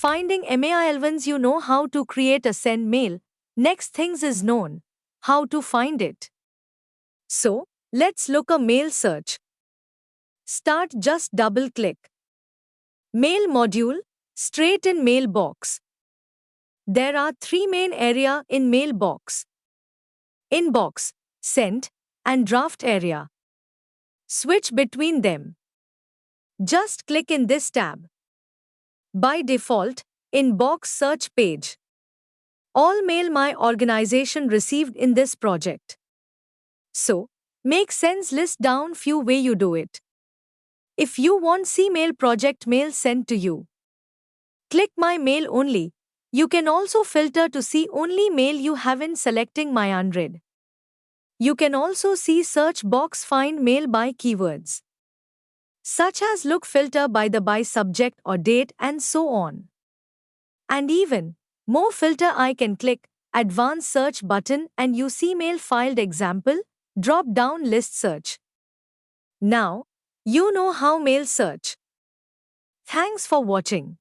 Finding mail once you know how to create a send mail, next things is known how to find it. So, let's look a mail search. Start just double click. Mail module, straight in mailbox. There are three main area in mailbox: inbox, sent, and draft area. Switch between them. Just click in this tab. By default, inbox search page. All mail my organization received in this project. So, make sends list down few way you do it. If you want see mail project mail sent to you, click my mail only. You can also filter to see only mail you haven't selecting my unread. You can also see search box find mail by keywords, such as look filter by subject or date and so on. And even more filter I can click advanced search button and you see mail filed example, drop down list search. Now, you know how mail search. Thanks for watching.